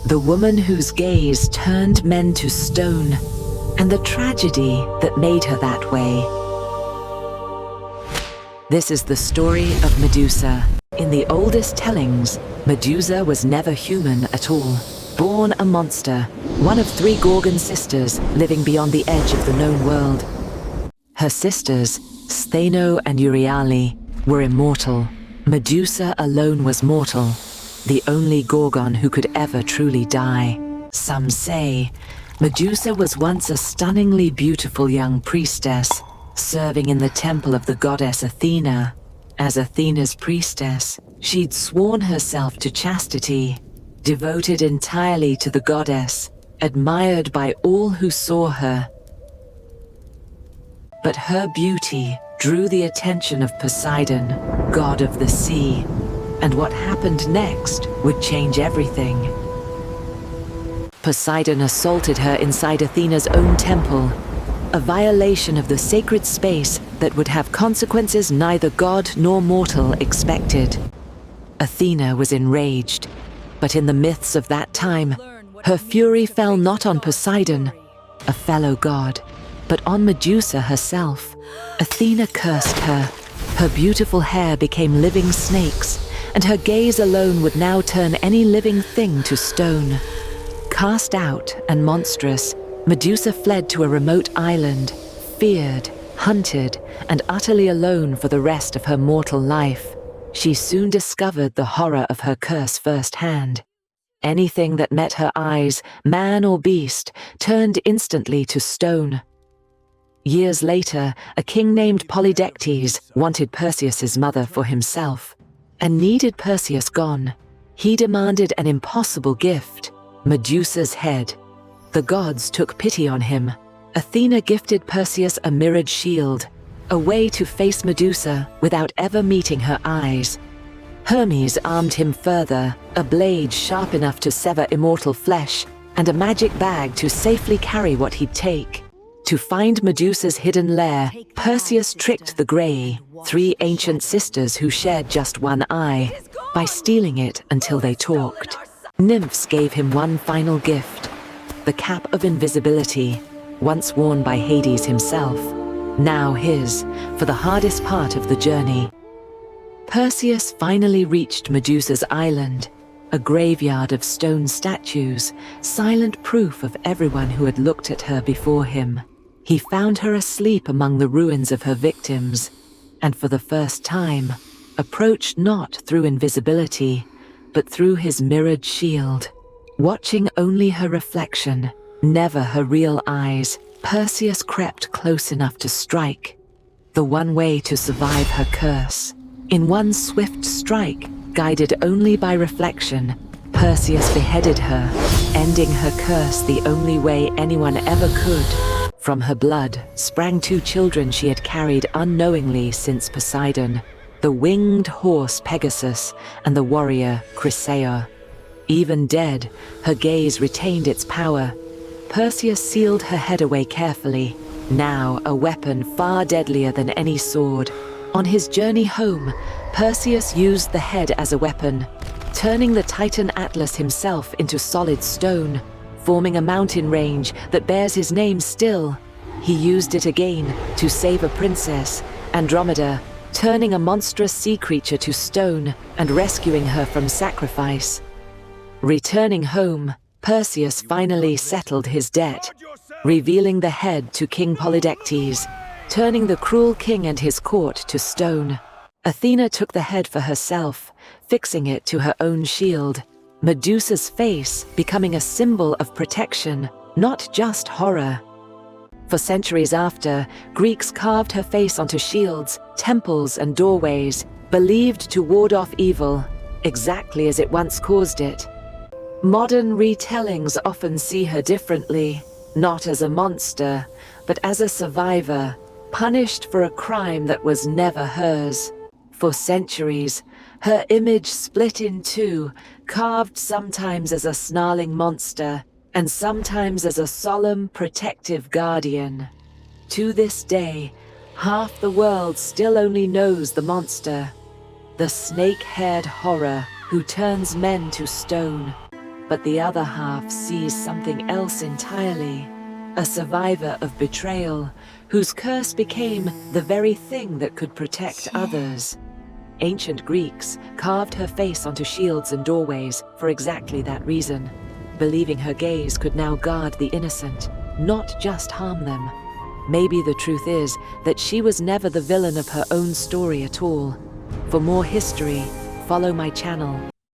the woman whose gaze turned men to stone, and the tragedy that made her that way. This is the story of Medusa. In the oldest tellings, Medusa was never human at all. Born a monster, one of 3 Gorgon sisters living beyond the edge of the known world. Her sisters, Stheno and Euryale, were immortal. Medusa alone was mortal, the only Gorgon who could ever truly die. Some say Medusa was once a stunningly beautiful young priestess, serving in the temple of the goddess Athena. As Athena's priestess, she'd sworn herself to chastity, devoted entirely to the goddess, admired by all who saw her. But her beauty drew the attention of Poseidon, god of the sea, and what happened next would change everything. Poseidon assaulted her inside Athena's own temple, a violation of the sacred space that would have consequences neither god nor mortal expected. Athena was enraged, but in the myths of that time, her fury fell not on Poseidon, a fellow god, but on Medusa herself. Athena cursed her. Her beautiful hair became living snakes, and her gaze alone would now turn any living thing to stone. Cast out and monstrous, Medusa fled to a remote island, feared, hunted, and utterly alone for the rest of her mortal life. She soon discovered the horror of her curse firsthand. Anything that met her eyes, man or beast, turned instantly to stone. Years later, a king named Polydectes wanted Perseus's mother for himself, and needed Perseus gone. He demanded an impossible gift, Medusa's head. The gods took pity on him. Athena gifted Perseus a mirrored shield, a way to face Medusa without ever meeting her eyes. Hermes armed him further, a blade sharp enough to sever immortal flesh, and a magic bag to safely carry what he'd take. To find Medusa's hidden lair, Perseus tricked the Grey, 3 ancient sisters who shared just one eye, by stealing it until they talked. Nymphs gave him one final gift, the cap of invisibility, once worn by Hades himself, now his, for the hardest part of the journey. Perseus finally reached Medusa's island, a graveyard of stone statues, silent proof of everyone who had looked at her before him. He found her asleep among the ruins of her victims, and for the first time, approached not through invisibility, but through his mirrored shield. Watching only her reflection, never her real eyes, Perseus crept close enough to strike, the one way to survive her curse. In one swift strike, guided only by reflection, Perseus beheaded her, ending her curse the only way anyone ever could. From her blood sprang 2 children she had carried unknowingly since Poseidon, the winged horse Pegasus and the warrior Chrysaor. Even dead, her gaze retained its power. Perseus sealed her head away carefully, now a weapon far deadlier than any sword. On his journey home, Perseus used the head as a weapon, turning the Titan Atlas himself into solid stone, forming a mountain range that bears his name still. He used it again to save a princess, Andromeda, turning a monstrous sea creature to stone and rescuing her from sacrifice. Returning home, Perseus finally settled his debt, revealing the head to King Polydectes, turning the cruel king and his court to stone. Athena took the head for herself, fixing it to her own shield, Medusa's face becoming a symbol of protection, not just horror. For centuries after, Greeks carved her face onto shields, temples, and doorways, believed to ward off evil, exactly as it once caused it. Modern retellings often see her differently, not as a monster, but as a survivor, punished for a crime that was never hers. For centuries, her image split in 2, carved sometimes as a snarling monster, and sometimes as a solemn, protective guardian. To this day, half the world still only knows the monster, the snake-haired horror who turns men to stone. but the other half sees something else entirely. A survivor of betrayal, whose curse became the very thing that could protect others. Ancient Greeks carved her face onto shields and doorways for exactly that reason, believing her gaze could now guard the innocent, not just harm them. Maybe the truth is that she was never the villain of her own story at all. For more history, follow my channel.